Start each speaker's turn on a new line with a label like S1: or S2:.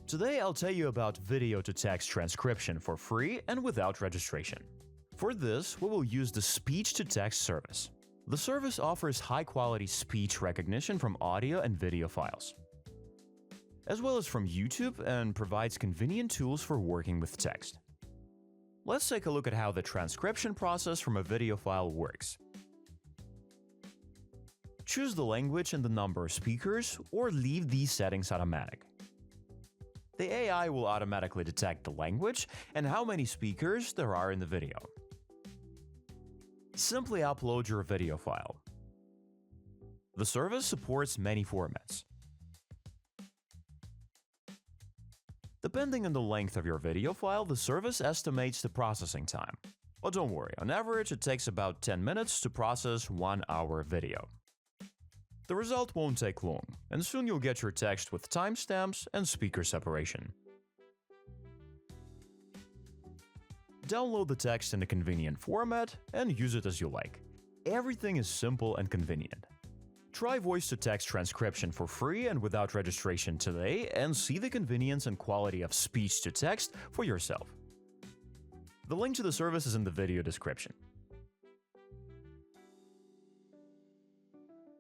S1: Today I'll tell you about video-to-text transcription for free and without registration. For this, we will use the speech-to-text service. The service offers high-quality speech recognition from audio and video files, as well as from YouTube, and provides convenient tools for working with text. Let's take a look at how the transcription process from a video file works. Choose the language and the number of speakers, or leave these settings automatic. The AI will automatically detect the language and how many speakers there are in the video. Simply upload your video file. The service supports many formats. Depending on the length of your video file, the service estimates the processing time. But don't worry, on average it takes about 10 minutes to process 1 hour video. The result won't take long, and soon you'll get your text with timestamps and speaker separation. Download the text in a convenient format and use it as you like. Everything is simple and convenient. Try voice-to-text transcription for free and without registration today and see the convenience and quality of speech-to-text for yourself. The link to the service is in the video description.